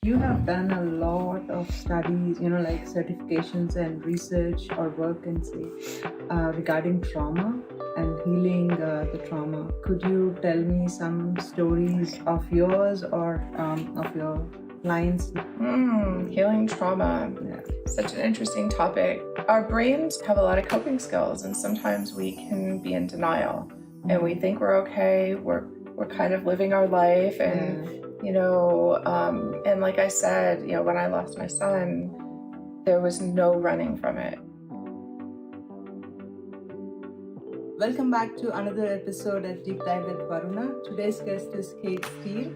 You have done a lot of studies, like certifications and research or work, can say, regarding trauma and healing the trauma. Could you tell me some stories of yours or of your clients? Healing trauma. Yeah. Such an interesting topic. Our brains have a lot of coping skills, and sometimes we can be in denial and we think we're okay. We're kind of living our life, and and like I said, when I lost my son, there was no running from it. Welcome back to another episode at Deep Dive with Varuna. Today's guest is Kate Steele.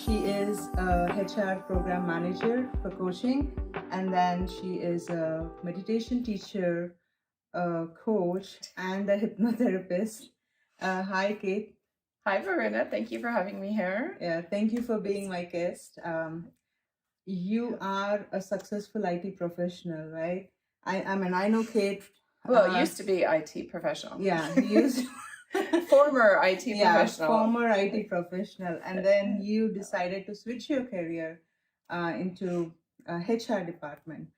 She is a HR program manager for coaching, and then she is a meditation teacher, a coach, and a hypnotherapist. Hi, Kate. Hi, Varuna. Thank you for having me here. Yeah, thank you for being my guest. You are a successful IT professional, right? I mean, I know Kate. Well, used to be IT professional. Yeah, used former IT professional. Former IT professional, and then you decided to switch your career into HR department.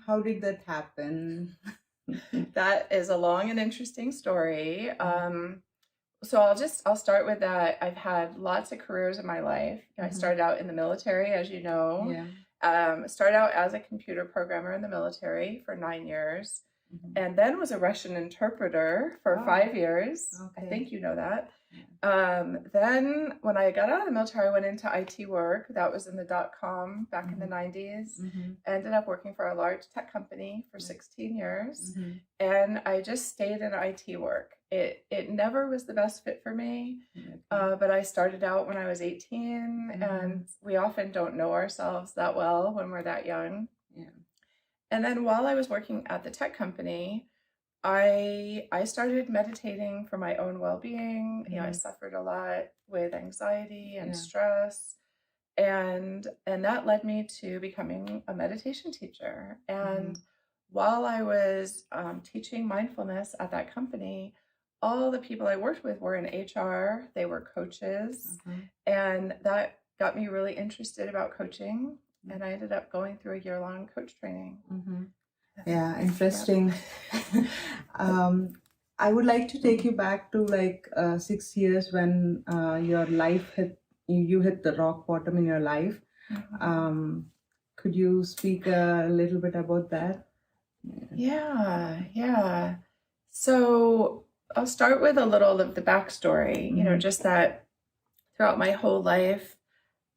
How did that happen? That is a long and interesting story. So I'll start with that. I've had lots of careers in my life. I started out in the military, as you know. Yeah. Started out as a computer programmer in the military for 9 years, and then was a Russian interpreter for 5 years. Okay. I think you know that. Then when I got out of the military, I went into IT work. That was in the .com back in the 90s. I ended up working for a large tech company for 16 years. And I just stayed in IT work. It never was the best fit for me, but I started out when I was 18, and we often don't know ourselves that well when we're that young. Yeah. And then while I was working at the tech company, I started meditating for my own well-being. I suffered a lot with anxiety and stress, and that led me to becoming a meditation teacher. And while I was teaching mindfulness at that company, all the people I worked with were in HR. They were coaches, and that got me really interested about coaching. And I ended up going through a year-long coach training. Yeah, interesting. I would like to take you back to 6 years when your life you hit the rock bottom in your life. Could you speak a little bit about that? Yeah. So I'll start with a little of the backstory. Just that throughout my whole life,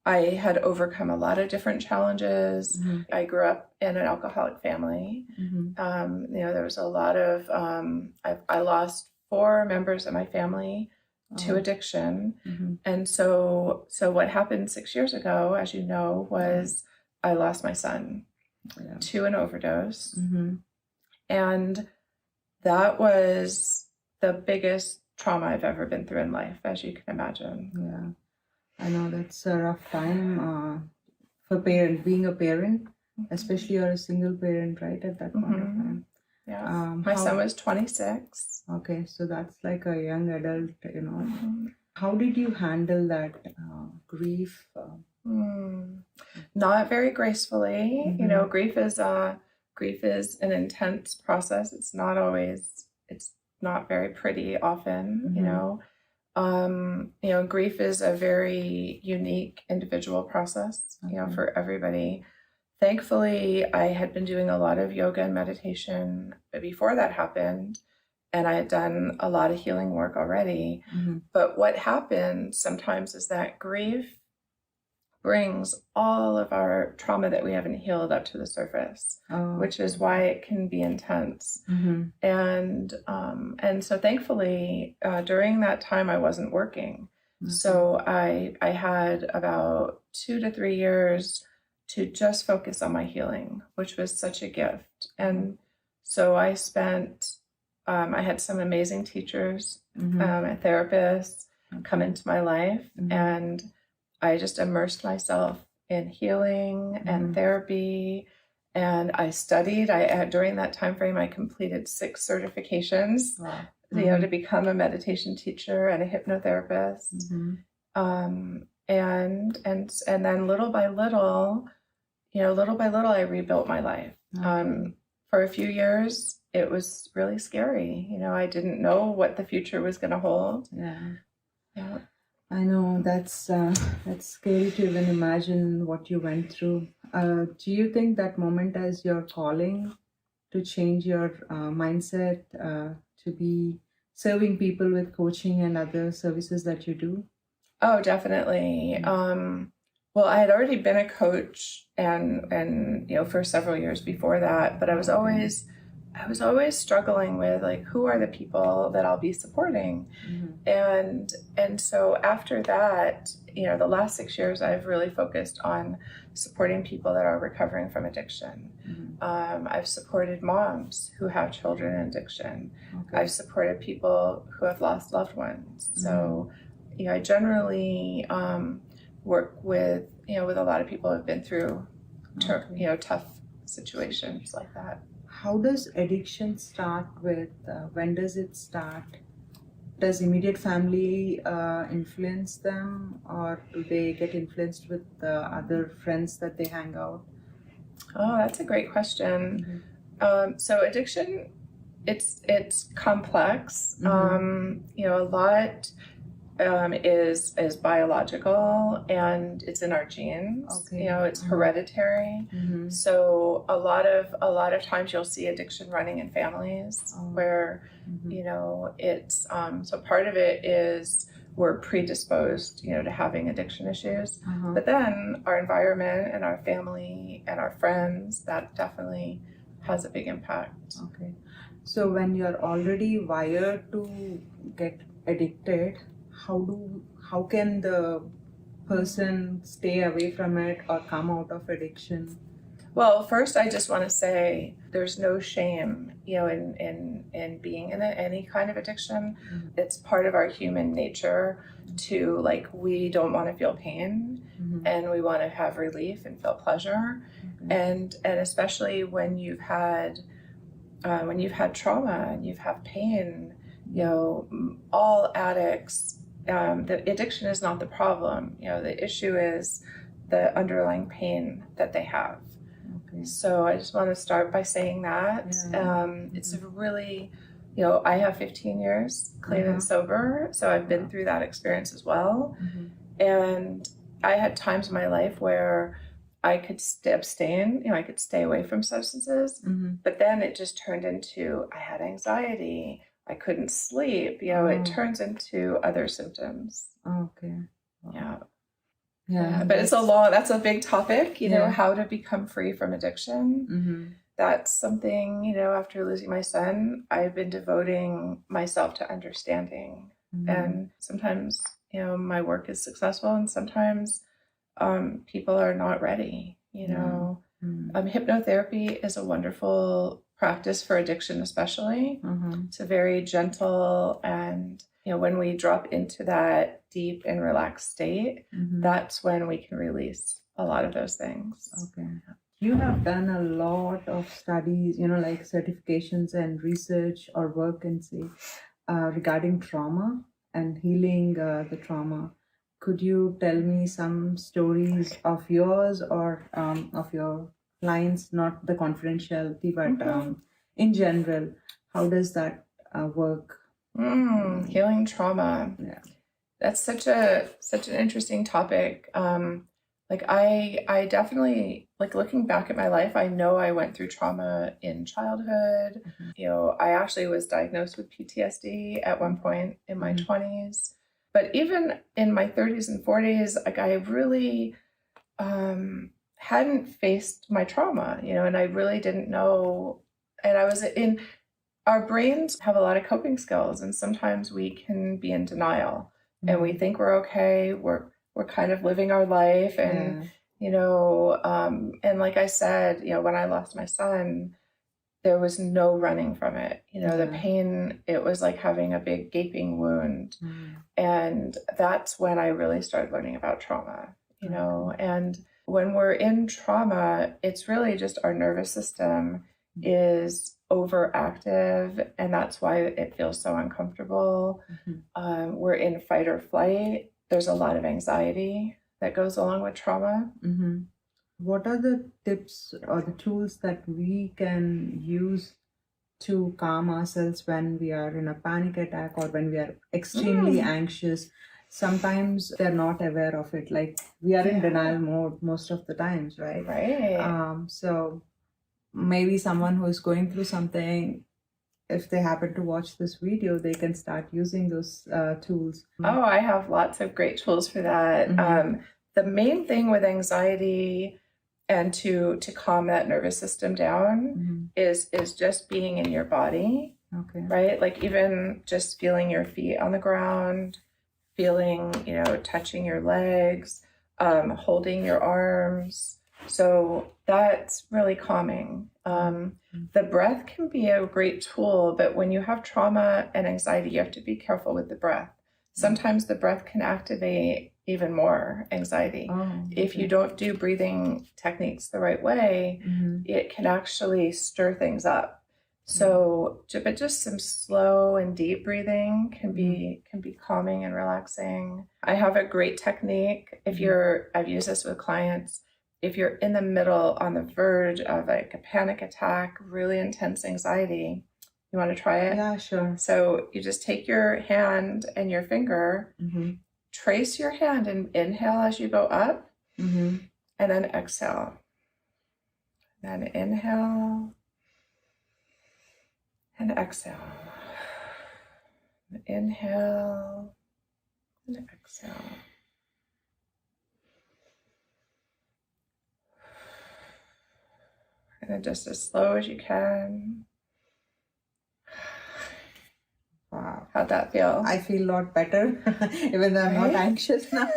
I had overcome a lot of different challenges. I grew up in an alcoholic family. There was a lot of, I lost 4 members of my family to addiction. And so what happened 6 years ago, as you know, was I lost my son to an overdose. And that was the biggest trauma I've ever been through in life, as you can imagine. Yeah. I know that's a rough time for being a parent, especially you're a single parent, right, at that point of time. Yeah. My son was 26. Okay, so that's like a young adult, How did you handle that grief? Not very gracefully. Grief is an intense process. It's not very pretty often. Grief is a very unique individual process, for everybody. Thankfully, I had been doing a lot of yoga and meditation before that happened, and I had done a lot of healing work already. But what happens sometimes is that grief brings all of our trauma that we haven't healed up to the surface, which is why it can be intense. And so thankfully, during that time, I wasn't working. So I had about 2 to 3 years to just focus on my healing, which was such a gift. And so I had some amazing teachers and therapists come into my life, and I just immersed myself in healing and therapy, and I studied. During that time frame, I completed 6 certifications, to become a meditation teacher and a hypnotherapist. and then little by little, I rebuilt my life. Okay. For a few years, it was really scary. I didn't know what the future was going to hold. Yeah. I know that's scary to even imagine what you went through. Do you think that moment as your calling to change your mindset to be serving people with coaching and other services that you do? Oh, definitely. Well, I had already been a coach and for several years before that, but I was always struggling with, like, who are the people that I'll be supporting? And so after that, the last 6 years, I've really focused on supporting people that are recovering from addiction. I've supported moms who have children in addiction. Okay. I've supported people who have lost loved ones. So, I generally work with a lot of people who have been through tough situations like that. How does addiction start with? When does it start? Does immediate family influence them, or do they get influenced with other friends that they hang out? Oh, that's a great question. So addiction, it's complex. A lot is biological, and it's in our genes. Okay. It's hereditary. So a lot of times you'll see addiction running in families where it's so part of it is we're predisposed to having addiction issues, but then our environment and our family and our friends, that definitely has a big impact. Okay. So when you're already wired to get addicted, how can the person stay away from it or come out of addiction? Well, first, I just want to say there's no shame, in being in any kind of addiction. It's part of our human nature to, like, we don't want to feel pain, and we want to have relief and feel pleasure, and especially when you've had trauma and you've had pain. All addicts. The addiction is not the problem. The issue is the underlying pain that they have. Okay. So I just want to start by saying that. It's a really, I have 15 years clean and sober, so I've been through that experience as well. And I had times in my life where I could abstain, I could stay away from substances, but then it just turned into, I had anxiety, I couldn't sleep, it turns into other symptoms. Okay. Yeah, but that's a big topic, how to become free from addiction. That's something, after losing my son, I've been devoting myself to understanding. And sometimes, my work is successful, and sometimes people are not ready, Hypnotherapy is a wonderful practice for addiction, especially. It's a very gentle, and when we drop into that deep and relaxed state, that's when we can release a lot of those things. Okay. You have done a lot of studies, like certifications and research or work and say regarding trauma and healing the trauma. Could you tell me some stories of yours or of your clients, not the confidentiality, but in general, how does that work? Healing trauma. Yeah. That's such an interesting topic. I definitely, looking back at my life, I know I went through trauma in childhood. I actually was diagnosed with PTSD at one point in my 20s. But even in my 30s and 40s, I really hadn't faced my trauma, and I really didn't know. And our brains have a lot of coping skills, and sometimes we can be in denial, and we think we're okay. We're kind of living our life, and and like I said, when I lost my son, there was no running from it. The pain, it was like having a big gaping wound. And that's when I really started learning about trauma, and when we're in trauma, it's really just our nervous system is overactive, and that's why it feels so uncomfortable. We're in fight or flight. There's a lot of anxiety. that goes along with trauma. Mm-hmm. What are the tips or the tools that we can use to calm ourselves when we are in a panic attack or when we are extremely anxious? Sometimes they're not aware of it. Like we are in denial mode most of the times, right? Right. So maybe someone who is going through something, if they happen to watch this video, they can start using those tools. Oh, I have lots of great tools for that. Mm-hmm. The main thing with anxiety and to calm that nervous system down is just being in your body. Okay. Right? Like even just feeling your feet on the ground, feeling, touching your legs, holding your arms. So that's really calming. The breath can be a great tool, but when you have trauma and anxiety, you have to be careful with the breath. Sometimes the breath can activate even more anxiety. If you don't do breathing techniques the right way, it can actually stir things up. So, but just some slow and deep breathing can be calming and relaxing. I have a great technique. I've used this with clients. If you're in the middle, on the verge of like a panic attack, really intense anxiety, you want to try it? Yeah, sure. So you just take your hand and your finger, trace your hand and inhale as you go up, and then exhale. Then inhale and exhale. Inhale and exhale. And then just as slow as you can. Wow. How'd that feel? I feel a lot better, even though I'm not anxious now.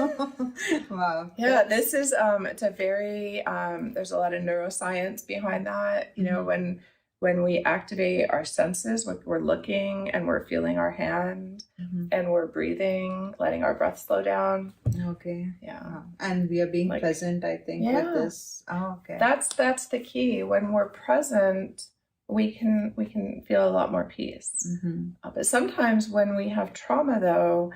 Wow. Yeah, this is, it's a very, there's a lot of neuroscience behind that. When we activate our senses, we're looking and we're feeling our hand and we're breathing, letting our breath slow down. Okay. Yeah. Wow. And we are being present, I think, with this. Oh, okay. That's the key. When we're present, we can feel a lot more peace. But sometimes when we have trauma, though,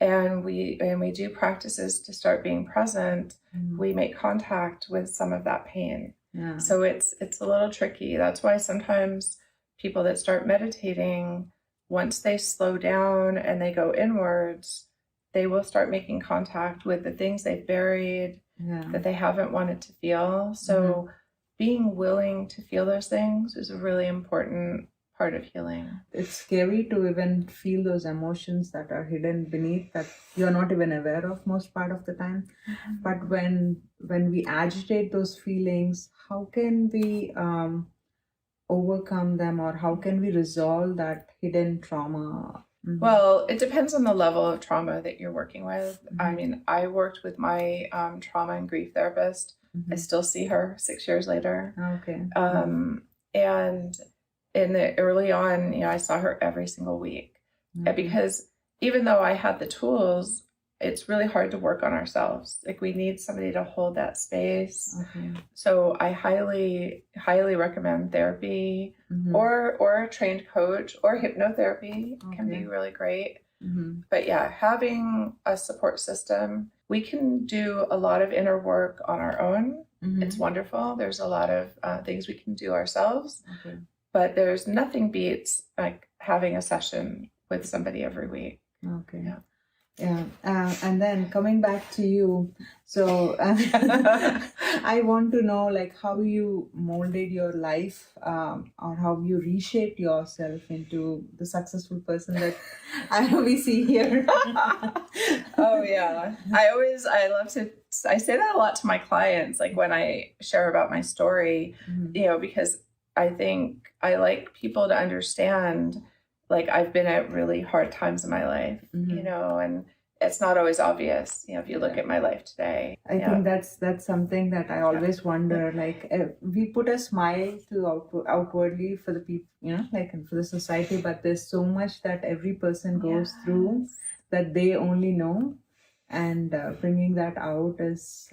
and we do practices to start being present, we make contact with some of that pain. Yeah. So it's a little tricky. That's why sometimes people that start meditating, once they slow down and they go inwards, they will start making contact with the things they've buried that they haven't wanted to feel. So being willing to feel those things is a really important part of healing. It's scary to even feel those emotions that are hidden beneath, that you're not even aware of most part of the time. But when we agitate those feelings, how can we overcome them, or how can we resolve that hidden trauma? Well, it depends on the level of trauma that you're working with. I mean, I worked with my trauma and grief therapist. I still see her 6 years later. Okay. And early on, I saw her every single week. Because even though I had the tools, it's really hard to work on ourselves. Like we need somebody to hold that space. So I highly, highly recommend therapy or a trained coach, or hypnotherapy can be really great. But yeah, having a support system, we can do a lot of inner work on our own. It's wonderful. There's a lot of things we can do ourselves, but there's nothing beats like having a session with somebody every week. Okay. Yeah. And then coming back to you, so I want to know like how you molded your life, or how you reshaped yourself into the successful person that we see here. Oh yeah, I say that a lot to my clients, like when I share about my story, because I think I like people to understand, like I've been at really hard times in my life, and it's not always obvious, if you look at my life today. I think that's something that I always wonder, like we put a smile to outwardly for the people, like for the society, but there's so much that every person goes through that they only know, and bringing that out is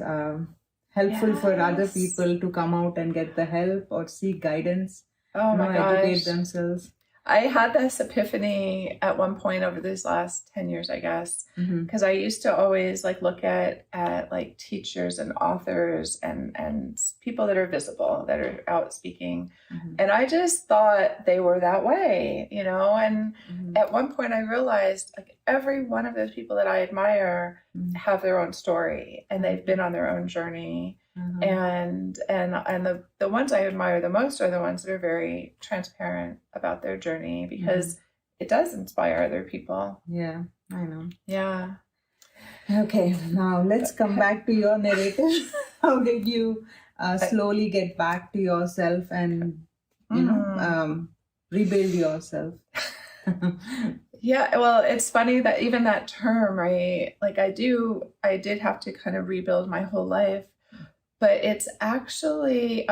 helpful for other people to come out and get the help or seek guidance, Oh my gosh. educate themselves. I had this epiphany at one point over these last 10 years, I guess, because I used to always like look at like teachers and authors and people that are visible, that are out speaking. And I just thought they were that way, you know, and at one point I realized like every one of those people that I admire have their own story and they've been on their own journey. And the ones I admire the most are the ones that are very transparent about their journey, because it does inspire other people. Yeah, I know. Yeah. Okay, now let's come back to your narrative. How did you slowly get back to yourself and, you know, rebuild yourself? Yeah, well, it's funny that even that term, right? Like I did have to kind of rebuild my whole life. But it's actually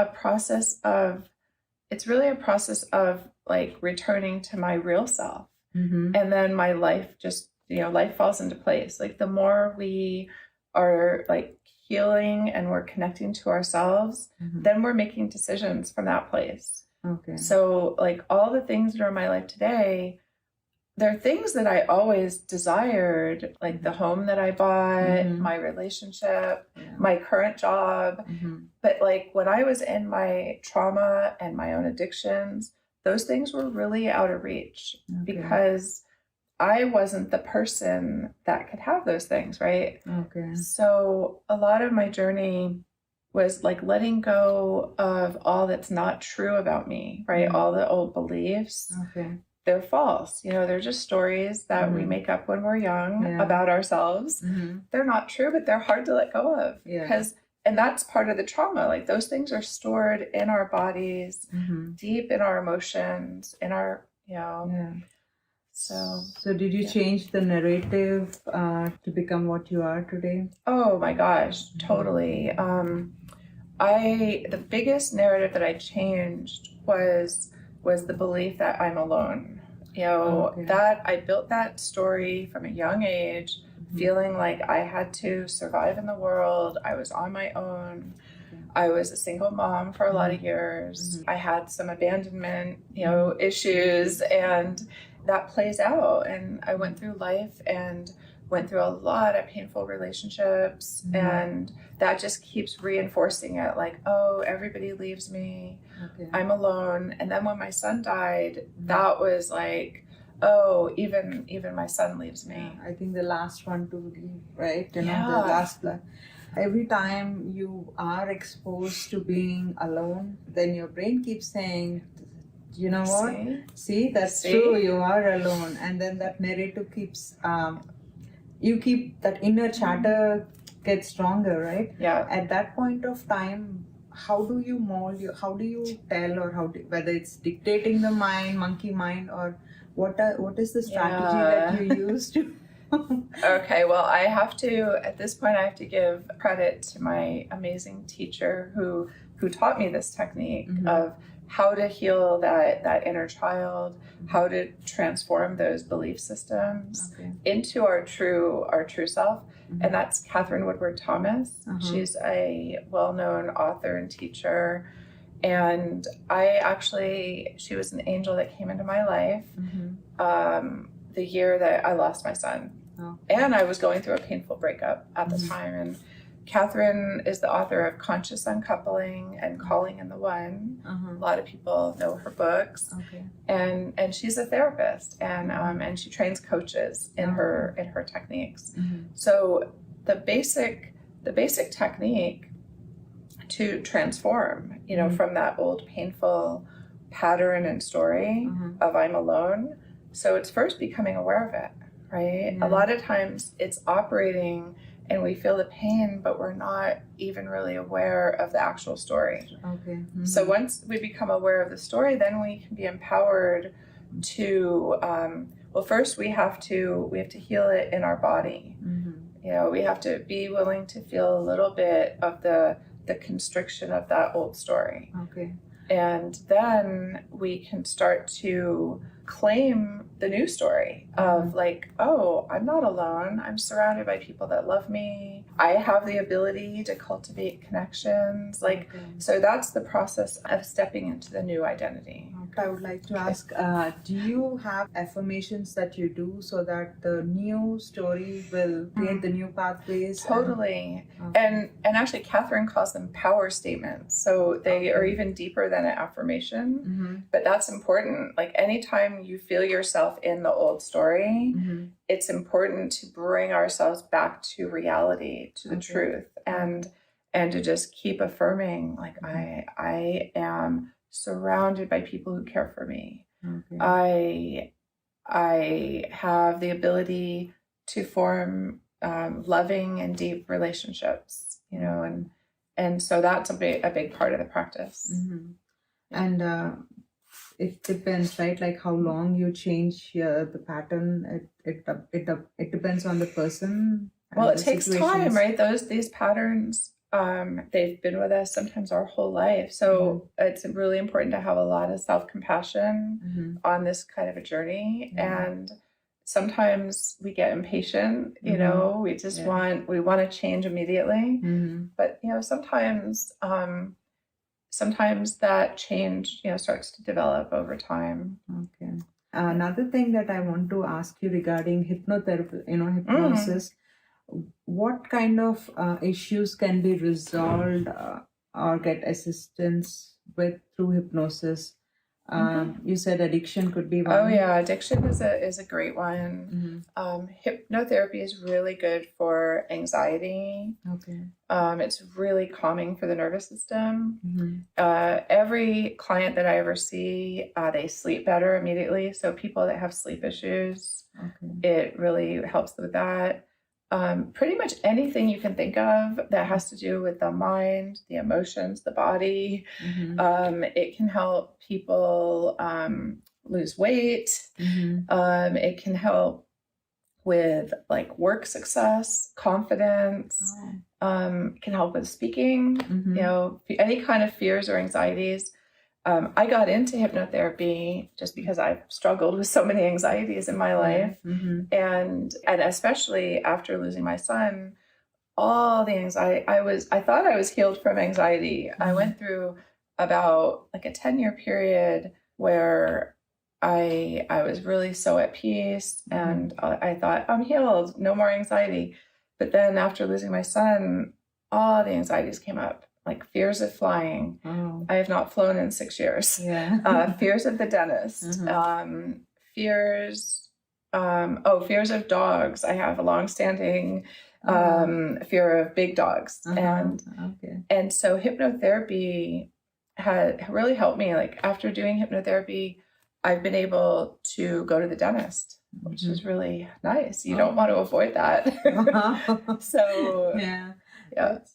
it's really a process of like returning to my real self. And then my life just, you know, life falls into place. Like the more we are like healing and we're connecting to ourselves, then we're making decisions from that place. Okay. So like all the things that are in my life today, they're things that I always desired, like the home that I bought, my relationship, my current job. But like when I was in my trauma and my own addictions, those things were really out of reach because I wasn't the person that could have those things, right? Okay. So a lot of my journey was like letting go of all that's not true about me, right? All the old beliefs. Okay. They're false. You know, they're just stories that we make up when we're young about ourselves. They're not true, but they're hard to let go of. And that's part of the trauma. Like those things are stored in our bodies, deep in our emotions, in our, you know. So did you change the narrative to become what you are today? Oh my gosh, totally. The biggest narrative that I changed was the belief that I'm alone. You know, that I built that story from a young age, feeling like I had to survive in the world. I was on my own. I was a single mom for a lot of years. I had some abandonment, you know, issues, and that plays out. And I went through life and went through a lot of painful relationships, and that just keeps reinforcing it, like, oh, everybody leaves me, I'm alone. And then when my son died, that was like, oh, even my son leaves me. I think the last one to leave, right? You know, the last every time you are exposed to being alone, then your brain keeps saying, you know what? See, that's true, you are alone. And then that narrative keeps you keep that inner chatter gets stronger, right? Yeah. At that point of time, how do you mold how do you tell, or whether it's dictating the mind, monkey mind, or what is the strategy that you use to Okay, well, at this point I have to give credit to my amazing teacher who taught me this technique of how to heal that inner child, how to transform those belief systems into our true self. And that's Catherine Woodward Thomas. She's a well-known author and teacher. And she was an angel that came into my life the year that I lost my son. And I was going through a painful breakup at the time. And Catherine is the author of Conscious Uncoupling and Calling in the One. A lot of people know her books. And she's a therapist, and she trains coaches in her techniques. So the basic technique to transform, you know, from that old painful pattern and story of I'm alone. So it's first becoming aware of it, right? A lot of times it's operating and we feel the pain, but we're not even really aware of the actual story. So once we become aware of the story, then we can be empowered to, first we have to heal it in our body. You know, we have to be willing to feel a little bit of the constriction of that old story. And then we can start to claim the new story of like, oh, I'm not alone. I'm surrounded by people that love me. I have the ability to cultivate connections. Like, so that's the process of stepping into the new identity. I would like to ask, do you have affirmations that you do so that the new story will create the new pathways? Totally. And actually Catherine calls them power statements. So they are even deeper than an affirmation, but that's important. Like anytime you feel yourself in the old story, it's important to bring ourselves back to reality, to the truth, and to just keep affirming, like, I am surrounded by people who care for me. I have the ability to form loving and deep relationships, you know, and so that's a big part of the practice. And it depends, right? Like how long you change the pattern. It depends on the person. Well, it takes time, right? These patterns, they've been with us sometimes our whole life. So it's really important to have a lot of self-compassion on this kind of a journey. And sometimes we get impatient, you know, we just want to change immediately. But, you know, sometimes that change, you know, starts to develop over time. Another thing that I want to ask you regarding hypnotherapy, you know, hypnosis, what kind of issues can be resolved or get assistance with through hypnosis? You said addiction could be one. Oh yeah, addiction is a great one. Hypnotherapy is really good for anxiety. It's really calming for the nervous system. Every client that I ever see, they sleep better immediately. So people that have sleep issues, it really helps with that. Pretty much anything you can think of that has to do with the mind, the emotions, the body. It can help people lose weight. It can help with like work success, confidence. Can help with speaking, you know, any kind of fears or anxieties. I got into hypnotherapy just because I've struggled with so many anxieties in my life. And especially after losing my son, all the anxiety, I thought I was healed from anxiety. I went through about like a 10-year period where I was really so at peace, and I thought, I'm healed, no more anxiety. But then after losing my son, all the anxieties came up. Like fears of flying. I have not flown in 6 years. Fears of the dentist. Fears of dogs. I have a long-standing fear of big dogs. And so hypnotherapy had really helped me. Like after doing hypnotherapy, I've been able to go to the dentist, which is really nice. You don't want to avoid that. So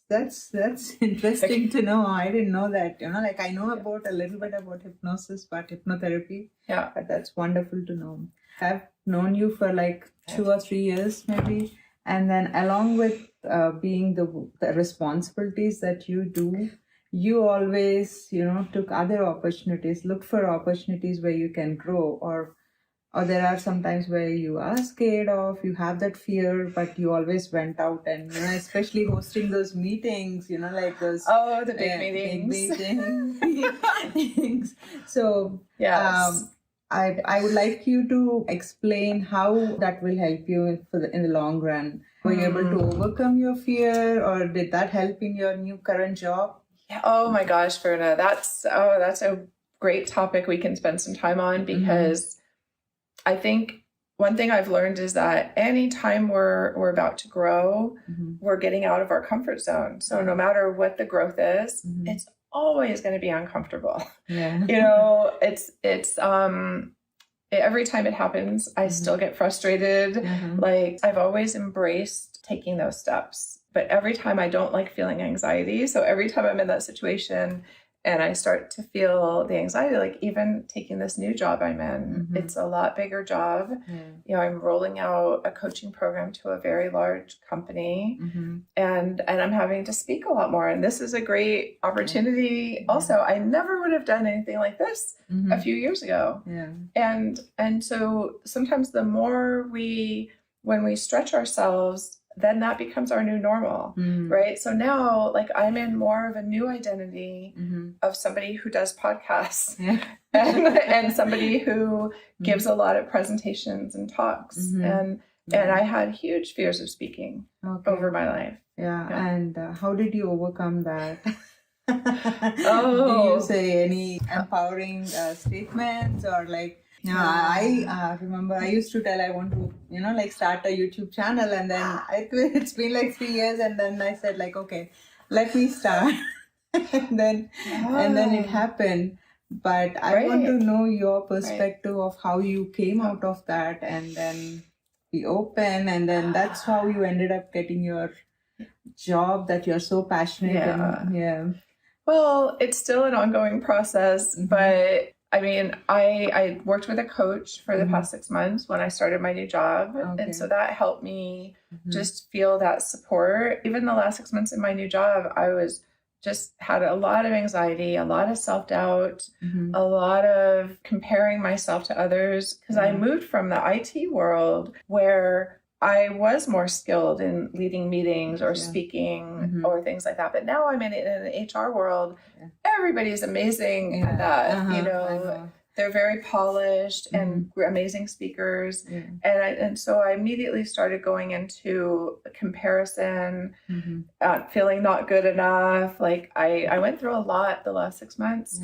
that's interesting to know. I didn't know that, you know, like I know about a little bit about hypnosis, but hypnotherapy, but that's wonderful to know. I've known you for like 2 or 3 years maybe, and then along with being the responsibilities that you do, you always, you know, took other opportunities, look for opportunities where you can grow, or there are some times where you are scared of, you have that fear, but you always went out and, you know, especially hosting those meetings, you know, like those. Oh, the big meetings. Big meetings. So, yes. I would like you to explain how that will help you in the long run. Were you able to overcome your fear, or did that help in your new current job? Yeah. Oh my gosh, Varuna, that's a great topic we can spend some time on, because I think one thing I've learned is that anytime we're about to grow, we're getting out of our comfort zone. So no matter what the growth is, it's always going to be uncomfortable. You know, it's every time it happens, I still get frustrated. Like I've always embraced taking those steps, but every time I don't like feeling anxiety. So every time I'm in that situation and I start to feel the anxiety, like even taking this new job I'm in, it's a lot bigger job. I'm rolling out a coaching program to a very large company, and I'm having to speak a lot more. And this is a great opportunity. Also, I never would have done anything like this a few years ago. And so sometimes the more when we stretch ourselves, then that becomes our new normal, right? So now, like, I'm in more of a new identity of somebody who does podcasts and somebody who gives a lot of presentations and talks. And I had huge fears of speaking over my life. And how did you overcome that? Do you say any empowering statements or like, I remember I used to tell I want to, like start a YouTube channel, and then it's been like 3 years, and then I said like, okay, let me start. and then it happened. But I want to know your perspective of how you came out of that, and then be open, and then that's how you ended up getting your job that you're so passionate. Well, it's still an ongoing process, but I mean, I worked with a coach for the past 6 months when I started my new job. And so that helped me just feel that support. Even the last 6 months in my new job, I was just had a lot of anxiety, a lot of self-doubt, a lot of comparing myself to others, because I moved from the IT world where I was more skilled in leading meetings or speaking or things like that. But now I'm in an HR world. Everybody's amazing at that. They're very polished and amazing speakers. And so I immediately started going into comparison, feeling not good enough. Like I went through a lot the last 6 months.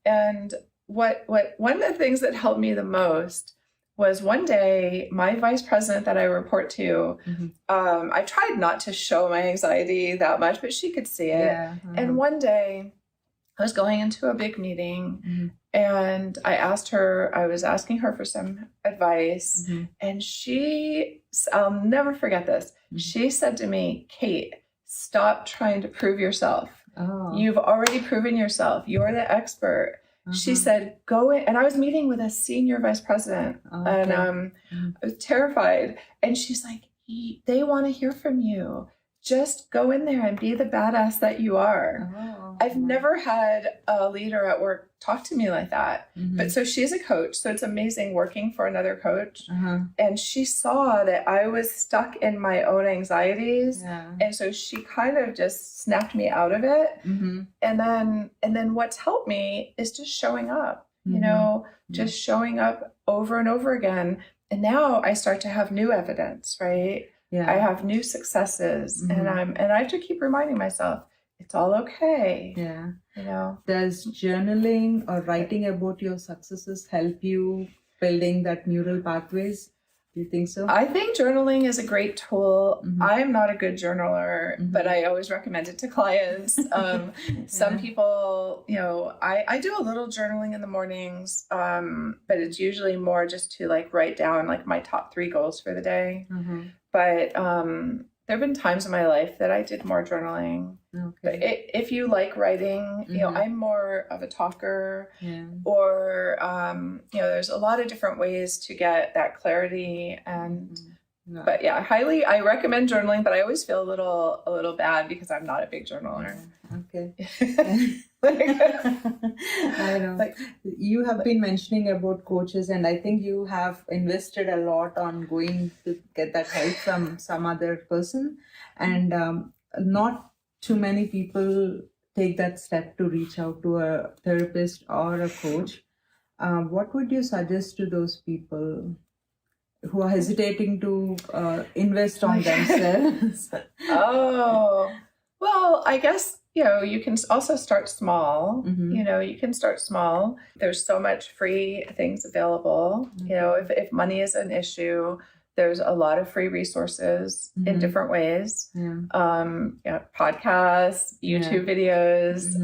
And what one of the things that helped me the most was one day my vice president that I report to, I tried not to show my anxiety that much, but she could see it. And one day I was going into a big meeting and I was asking her for some advice, and I'll never forget this. She said to me, "Kate, stop trying to prove yourself. You've already proven yourself. You're the expert." She said, "Go in." And I was meeting with a senior vice president, and I was terrified. And she's like, "They want to hear from you. Just go in there and be the badass that you are." I've never had a leader at work talk to me like that. But so she's a coach. So it's amazing working for another coach. And she saw that I was stuck in my own anxieties. And so she kind of just snapped me out of it. And then what's helped me is just showing up, just showing up over and over again. And now I start to have new evidence, right? I have new successes, and I have to keep reminding myself it's all okay. Does journaling or writing about your successes help you building that neural pathways? Do you think so? I think journaling is a great tool. I'm not a good journaler, but I always recommend it to clients. Some people, I do a little journaling in the mornings, but it's usually more just to like write down like my top 3 goals for the day. But there have been times in my life that I did more journaling. But if you like writing, I'm more of a talker, or, there's a lot of different ways to get that clarity. And, but yeah, I recommend journaling, but I always feel a little bad because I'm not a big journaler. I know. You have been mentioning about coaches, and I think you have invested a lot on going to get that help from some other person, and not too many people take that step to reach out to a therapist or a coach. What would you suggest to those people who are hesitating to invest on themselves? Well, I guess, you can also start small. You can start small. There's so much free things available. If money is an issue, there's a lot of free resources in different ways. Podcasts, YouTube videos,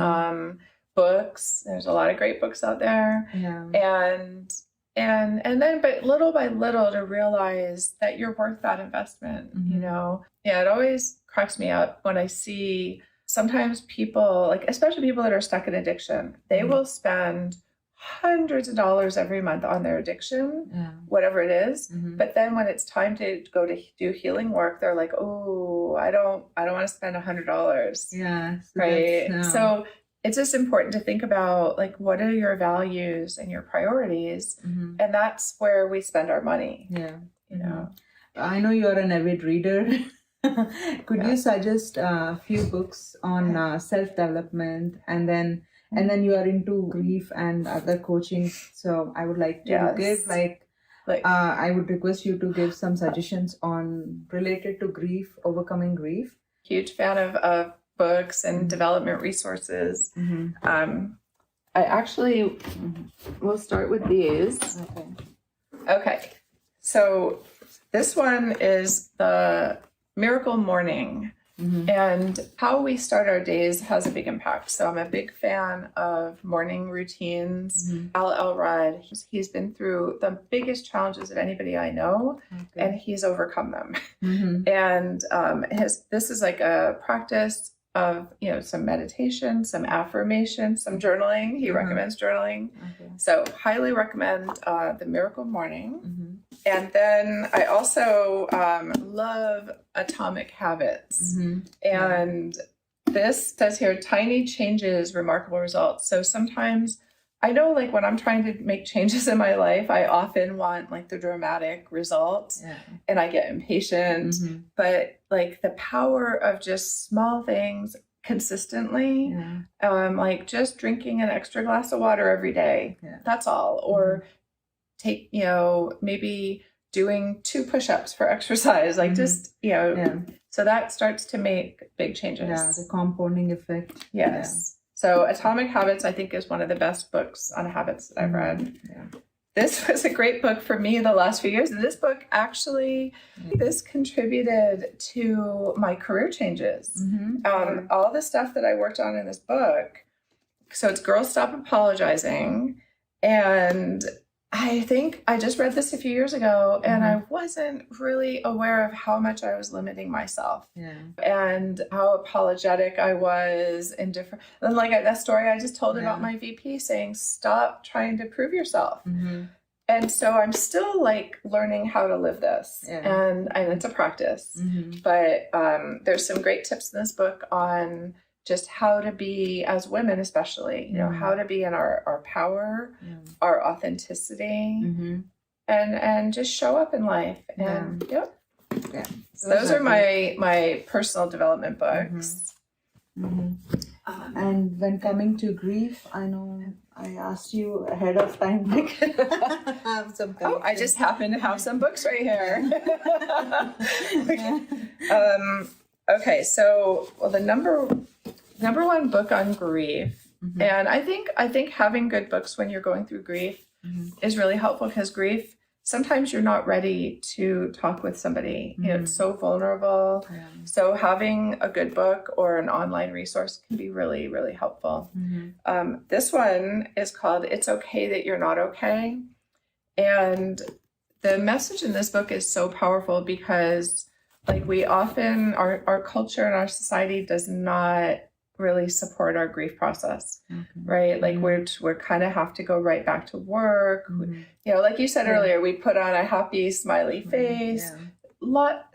books. There's a lot of great books out there. And then, but little by little, to realize that you're worth that investment. It always cracks me up when I see sometimes people, like especially people that are stuck in addiction, they will spend hundreds of dollars every month on their addiction, whatever it is. But then when it's time to go to do healing work, they're like, oh, I don't want to spend $100. Yeah. So right. So it's just important to think about like, what are your values and your priorities? And that's where we spend our money. Yeah. You know, I know you're an avid reader. Could you suggest a few books on self-development, and then you are into grief and other coaching, so I would like to give I would request you to give some suggestions on related to grief, overcoming grief. Huge fan of books and development resources. I actually will start with these. Okay. So this one is the Miracle Morning. And how we start our days has a big impact. So I'm a big fan of morning routines. Al Elrod, he's been through the biggest challenges of anybody I know, and he's overcome them. And this is like a practice of, you know, some meditation, some affirmations, some journaling. He recommends journaling. So highly recommend the Miracle Morning. And then I also love Atomic Habits. And this says here, tiny changes, remarkable results. So sometimes I know, like, when I'm trying to make changes in my life, I often want like the dramatic results and I get impatient. But like the power of just small things consistently, like just drinking an extra glass of water every day, that's all. Or take, you know, maybe doing 2 push-ups for exercise, like just, you know, so that starts to make big changes. Yeah, the compounding effect. Yes. So Atomic Habits, I think, is one of the best books on habits that I've read. This was a great book for me the last few years. And this book actually, this contributed to my career changes. All the stuff that I worked on in this book. So it's Girls Stop Apologizing. And I think I just read this a few years ago, and I wasn't really aware of how much I was limiting myself and how apologetic I was in different, and like that story I just told about my VP saying, stop trying to prove yourself. And so I'm still like learning how to live this, and it's a practice, but there's some great tips in this book on just how to be, as women especially, you know, how to be in our power, our authenticity, and just show up in life. And so those are my personal development books. And when coming to grief, I know I asked you ahead of time, like, have some I just happen to have some books right here. Okay, so the number one book on grief, and I think having good books when you're going through grief is really helpful, because grief, sometimes you're not ready to talk with somebody. You know, it's so vulnerable. So having a good book or an online resource can be really, really helpful. This one is called It's Okay That You're Not Okay. And the message in this book is so powerful because, like, we often, our culture and our society does not really support our grief process, right? Like we're kind of have to go right back to work. You know, like you said earlier, we put on a happy, smiley face.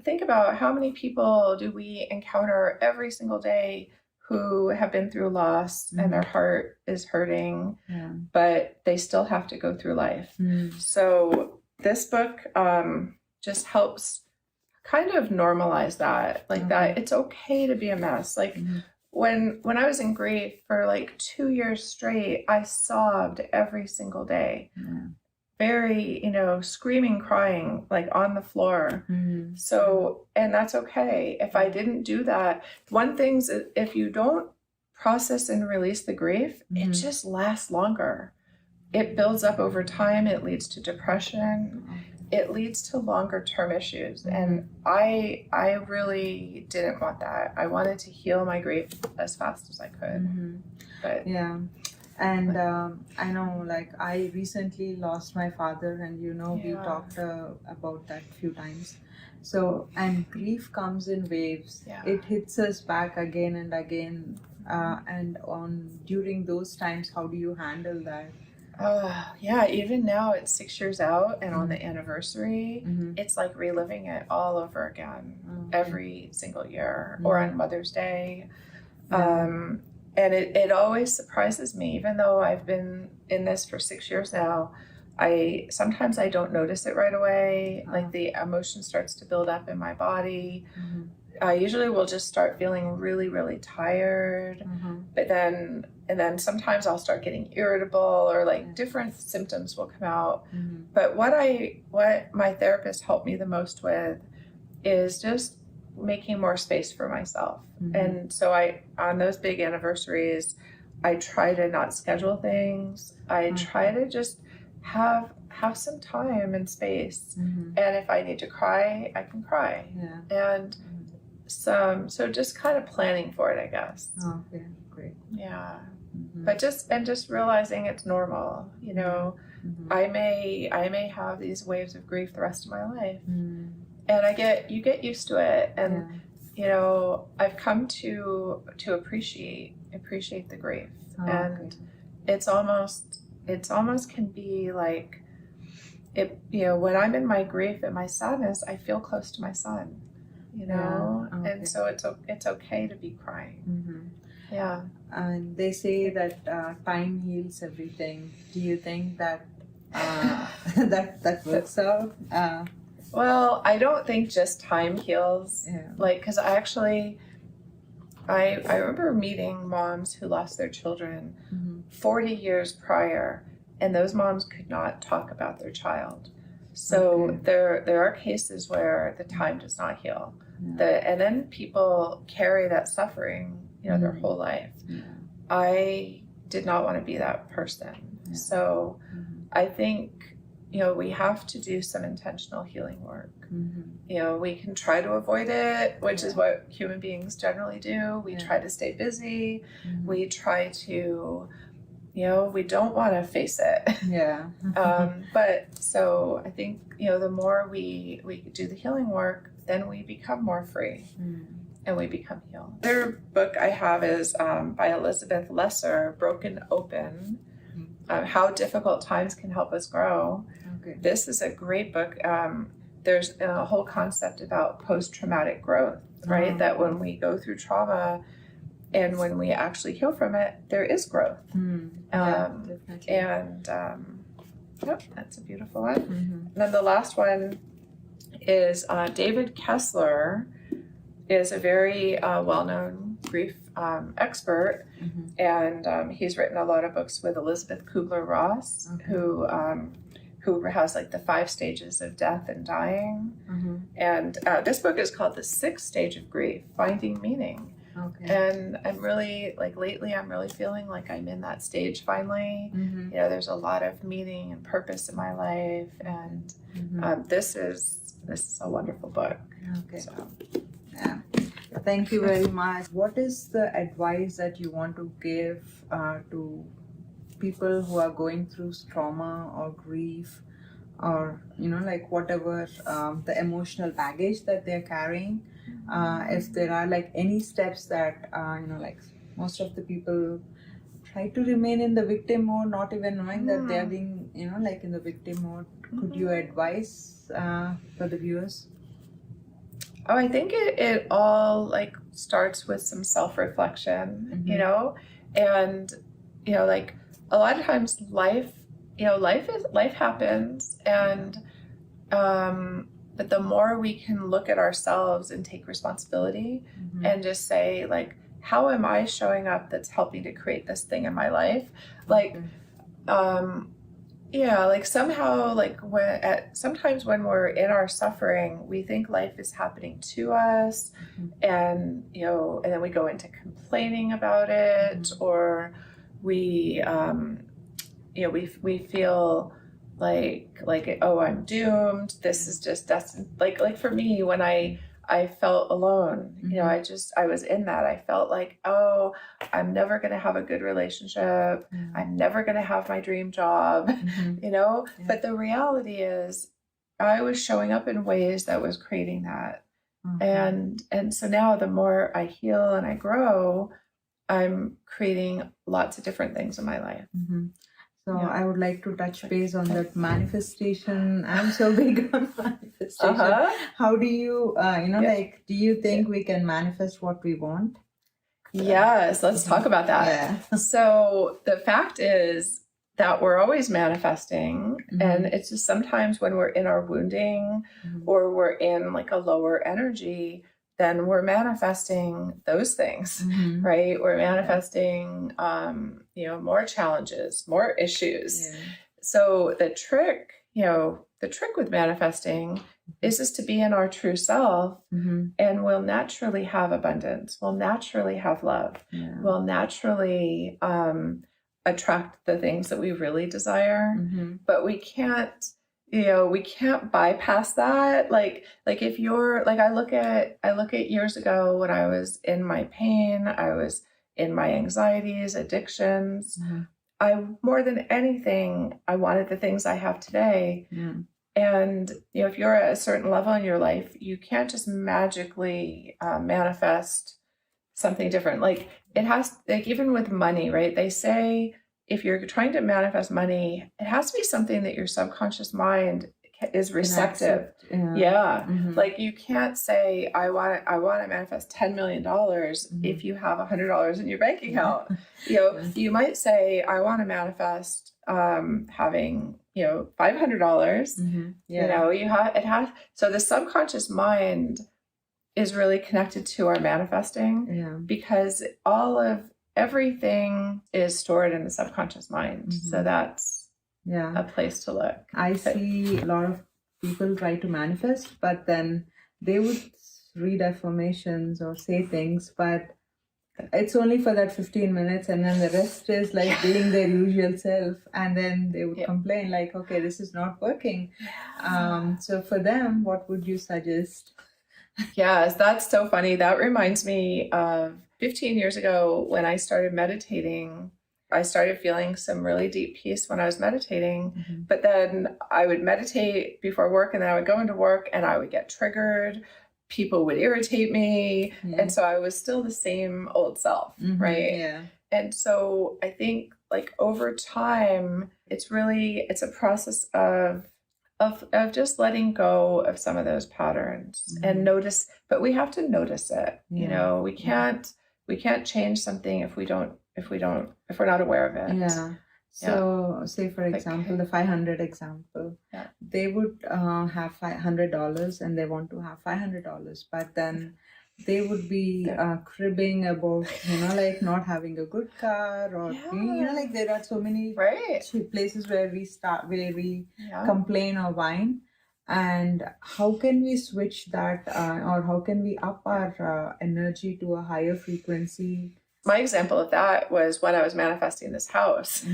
Think about how many people do we encounter every single day who have been through loss and their heart is hurting, but they still have to go through life. So this book just helps kind of normalize that, like that it's okay to be a mess. Like when I was in grief for like 2 years straight, I sobbed every single day. Very, you know, screaming, crying, like on the floor. So, and that's okay. If I didn't do that, one thing's, if you don't process and release the grief, it just lasts longer. It builds up over time. It leads to depression. It leads to longer term issues. And I really didn't want that. I wanted to heal my grief as fast as I could. But and I know, like, I recently lost my father, and you know, we talked about that a few times. So, and grief comes in waves. Yeah. It hits us back again and again. And on during those times, how do you handle that? Yeah, even now it's 6 years out, and on the Mm-hmm. anniversary, Mm-hmm. it's like reliving it all over again Okay. every single year, Mm-hmm. or on Mother's Day. Yeah. And it always surprises me, even though I've been in this for 6 years now. Sometimes I don't notice it right away. Like the emotion starts to build up in my body. Mm-hmm. I usually will just start feeling really, really tired. Mm-hmm. But then sometimes I'll start getting irritable, or like different symptoms will come out. Mm-hmm. But what my therapist helped me the most with is just making more space for myself. Mm-hmm. And so on those big anniversaries, I try to not schedule things. I try to just have some time and space. Mm-hmm. And if I need to cry, I can cry. Yeah. And so just kind of planning for it, I guess. Okay, great. Yeah. Mm-hmm. But just realizing it's normal, Mm-hmm. I may have these waves of grief the rest of my life. Mm-hmm. And you get used to it. And Yeah. I've come to appreciate the grief. And Okay. it's almost can be like it, when I'm in my grief and my sadness, I feel close to my son, Yeah, okay. and so it's okay to be crying. Mm-hmm. Yeah. And they say that time heals everything. Do you think that that works out? Well, I don't think just time heals. Yeah. Like, because I remember meeting moms who lost their children Mm-hmm. 40 years prior, and those moms could not talk about their child. So Okay. there are cases where the time does not heal. Yeah. And then people carry that suffering, their whole life. Yeah. I did not want to be that person. Yeah. So Mm-hmm. I think, we have to do some intentional healing work. Mm-hmm. We can try to avoid it, which is what human beings generally do. We try to stay busy. Mm-hmm. We try to, we don't want to face it. Yeah. But so I think, the more we do the healing work, then we become more free. Mm. And we become healed. Another book I have is by Elizabeth Lesser, Broken Open, How Difficult Times Can Help Us Grow. Okay. This is a great book. There's a whole concept about post-traumatic growth, right? Oh. That when we go through trauma and when we actually heal from it, there is growth. Mm. Yeah, definitely. And yep, that's a beautiful one. Mm-hmm. And then the last one is David Kessler is a very well-known grief expert, Mm-hmm. and he's written a lot of books with Elizabeth Kubler-Ross, Okay. who has like the 5 stages of death and dying. Mm-hmm. And this book is called The 6th Stage of Grief, Finding Meaning. Okay. And I'm really, lately I'm really feeling like I'm in that stage finally. Mm-hmm. There's a lot of meaning and purpose in my life, and Mm-hmm. this is a wonderful book. Okay. So, Yeah. Thank you very much. What is the advice that you want to give to people who are going through trauma or grief, or like whatever the emotional baggage that they're carrying? If there are like any steps that like most of the people try to remain in the victim mode, not even knowing that they're being like in the victim mode. Could you advise for the viewers? Oh, I think it all like starts with some self-reflection, and like a lot of times life happens, and but the more we can look at ourselves and take responsibility and just say, like, how am I showing up that's helping to create this thing in my life? Like, like somehow, like sometimes when we're in our suffering, we think life is happening to us, and and then we go into complaining about it, or we we feel like, oh, I'm doomed. This is just, that's like for me, when I felt alone, I was in that. I felt like, oh, I'm never going to have a good relationship. I'm never going to have my dream job, but the reality is I was showing up in ways that was creating that. Okay. And so now the more I heal and I grow, I'm creating lots of different things in my life. Mm-hmm. So Yeah. I would like to touch base on that manifestation. I'm so big on manifestation. How do you, like, do you think we can manifest what we want? Yes, let's talk about that. Yeah. So the fact is that we're always manifesting, and it's just sometimes when we're in our wounding or we're in like a lower energy, then we're manifesting those things, right? We're manifesting, more challenges, more issues. Yeah. So the trick with manifesting is just to be in our true self, and we'll naturally have abundance. We'll naturally have love. Yeah. We'll naturally attract the things that we really desire. But we can't bypass that. Like if you're like, I look at years ago when I was in my pain, I was in my anxieties, addictions. I, more than anything, I wanted the things I have today. And, if you're at a certain level in your life, you can't just magically manifest something different. Like it has, like even with money, right? They say if you're trying to manifest money, it has to be something that your subconscious mind is receptive. Yeah. Like you can't say, I want to manifest $10 million if you have $100 in your bank account. You might say, I want to manifest having $500. So the subconscious mind is really connected to our manifesting, because everything is stored in the subconscious mind. So that's a place to look. I see a lot of people try to manifest, but then they would read affirmations or say things, but it's only for that 15 minutes, and then the rest is like being their usual self, and then they would complain like, okay, this is not working. So for them, what would you suggest? Yes, that's so funny. That reminds me of 15 years ago when I started meditating. I started feeling some really deep peace when I was meditating, but then I would meditate before work, and then I would go into work and I would get triggered. People would irritate me. And so I was still the same old self, right? Yeah. And so I think like over time, it's a process of just letting go of some of those patterns and notice, but we have to notice it. We can't change something if we're not aware of it. Yeah. So say for example, the 500 example, they would have $500 and they want to have $500, but then they would be cribbing about, like not having a good car, or, like there are so many places where we complain or whine. And how can we switch that, or how can we up our energy to a higher frequency? My example of that was when I was manifesting this house,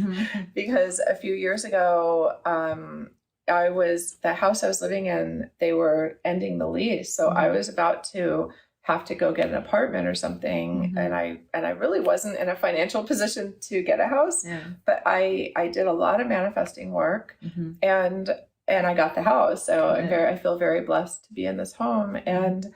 because a few years ago, the house I was living in, they were ending the lease. So I was about to have to go get an apartment or something. And I really wasn't in a financial position to get a house, but I did a lot of manifesting work, and I got the house. So I feel very blessed to be in this home. And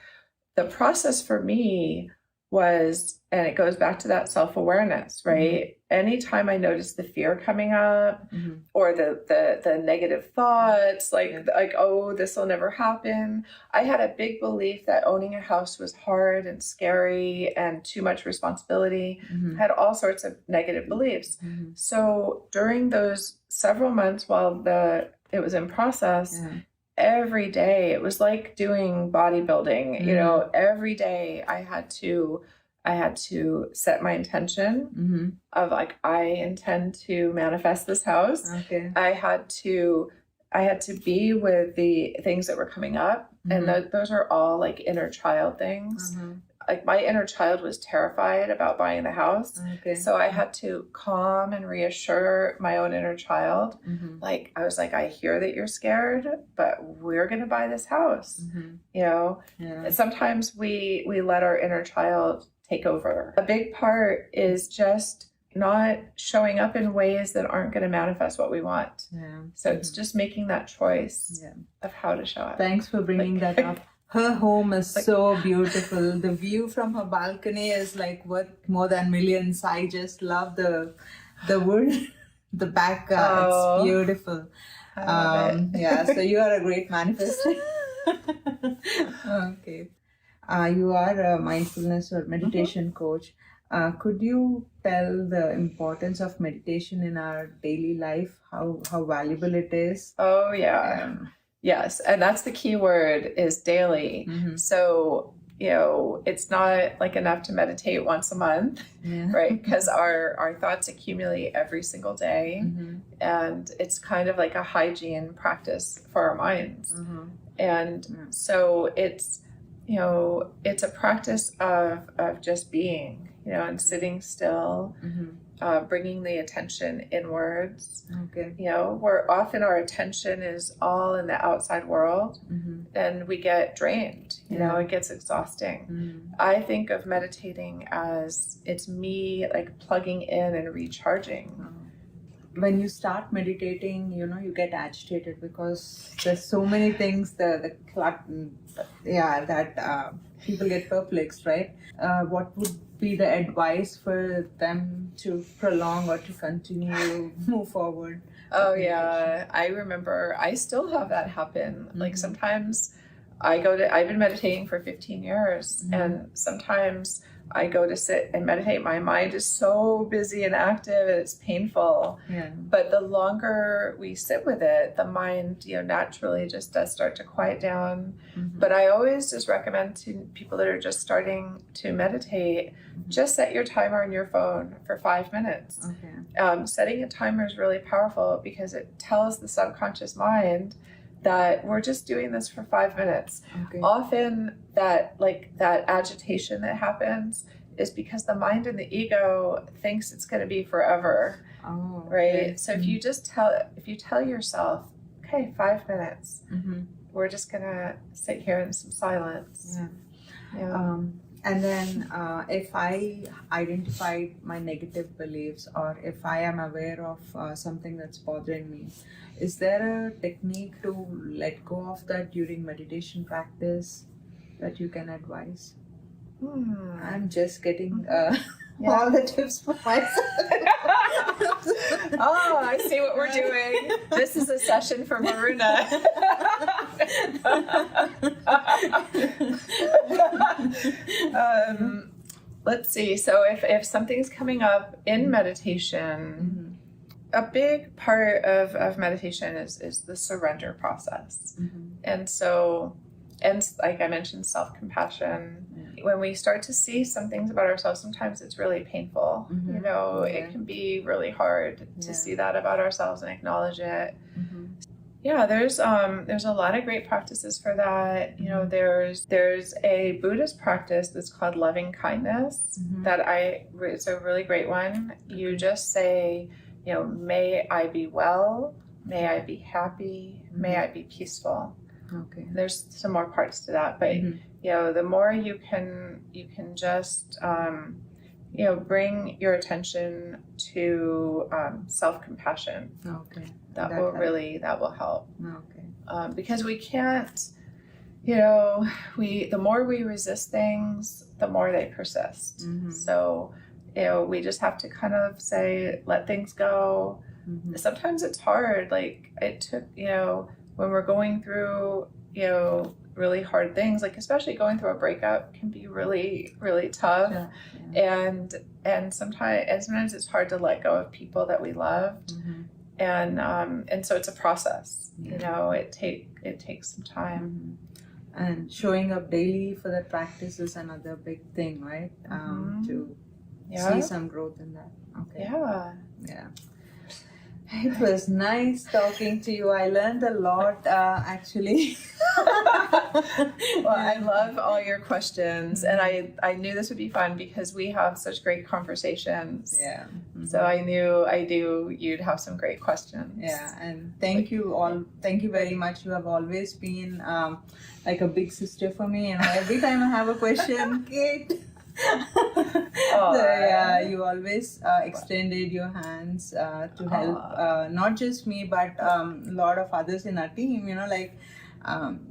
the process for me was, and it goes back to that self-awareness, right? Anytime I noticed the fear coming up, or the negative thoughts, like, oh, this will never happen. I had a big belief that owning a house was hard and scary and too much responsibility. I had all sorts of negative beliefs. So during those several months while it was in process, every day it was like doing bodybuilding. Every day I had to set my intention of like, I intend to manifest this house. I had to be with the things that were coming up, and those are all like inner child things. Like my inner child was terrified about buying the house. So I had to calm and reassure my own inner child. Like I was like, I hear that you're scared, but we're going to buy this house. And sometimes we let our inner child take over. A big part is just not showing up in ways that aren't going to manifest what we want. Yeah. So it's just making that choice of how to show up. Thanks for bringing that up. Her home is so beautiful. The view from her balcony is like worth more than millions. I just love the wood, the back. It's beautiful. I love it. Yeah, so you are a great manifester. Okay. You are a mindfulness or meditation coach. Could you tell the importance of meditation in our daily life? How valuable it is? Oh, yeah. Yes. And that's the key word, is daily. So, it's not like enough to meditate once a month, right? Because our thoughts accumulate every single day. And it's kind of like a hygiene practice for our minds. And so it's a practice of just being, and sitting still, bringing the attention inwards. Okay. Where often our attention is all in the outside world, and we get drained, it gets exhausting. I think of meditating as it's me like plugging in and recharging. When you start meditating, you get agitated because there's so many things, the that people get perplexed, right? What would be the advice for them to prolong or to continue, move forward? Oh, yeah. I remember I still have that happen. Like sometimes I've been meditating for 15 years, and sometimes I go to sit and meditate. My mind is so busy and active, and it's painful. Yeah. But the longer we sit with it, the mind, naturally just does start to quiet down. But I always just recommend to people that are just starting to meditate, just set your timer on your phone for 5 minutes. Okay. Setting a timer is really powerful because it tells the subconscious mind that we're just doing this for 5 minutes. Okay. Often that agitation that happens is because the mind and the ego thinks it's going to be forever. Oh, right? okay. So if you tell yourself, okay, 5 minutes, we're just going to sit here in some silence. Yeah. And then if I identified my negative beliefs, or if I am aware of something that's bothering me, is there a technique to let go of that during meditation practice that you can advise? I'm just getting all the tips for myself. Oh, I see what we're doing. This is a session for Varuna. Let's see. So if something's coming up in meditation, a big part of meditation is the surrender process. And so, and like I mentioned, self-compassion. When we start to see some things about ourselves, sometimes it's really painful. It can be really hard to see that about ourselves and acknowledge it. Yeah, there's a lot of great practices for that. There's a Buddhist practice that's called loving kindness it's a really great one. You just say, may I be well, may I be happy, may I be peaceful. Okay. There's some more parts to that, but the more you can just bring your attention to self-compassion. Okay. That will help. Okay. Because we can't, the more we resist things, the more they persist. So, we just have to kind of say, let things go. Sometimes it's hard. Like it took, when we're going through, really hard things, like especially going through a breakup can be really, really tough. And sometimes it's hard to let go of people that we loved. And so it's a process. It takes some time. And showing up daily for that practice is another big thing, right? To see some growth in that. Okay. Yeah. It was nice talking to you. I learned a lot, actually. Well, I love all your questions, and I knew this would be fun because we have such great conversations. Yeah. So I knew you'd have some great questions. Yeah, and thank you all. Thank you very much. You have always been like a big sister for me. Every time I have a question, Kate, So, yeah, you always extended your hands to help not just me, but a lot of others in our team. Like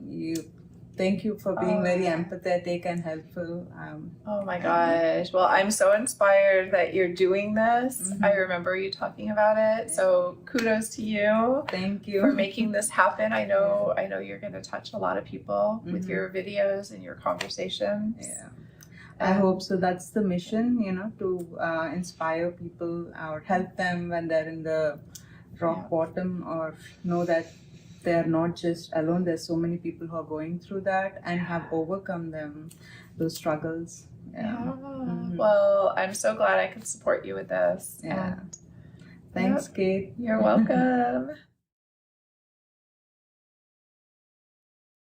you. Thank you for being very empathetic and helpful. Oh my gosh. Well, I'm so inspired that you're doing this. I remember you talking about it. So kudos to you. Thank you for making this happen. I know you're going to touch a lot of people with your videos and your conversations. Yeah. I hope so. That's the mission, to inspire people or help them when they're in the rock bottom, or know that they're not just alone. There's so many people who are going through that and have overcome those struggles. Well, I'm so glad I could support you with this. Thanks, Kate. You're welcome.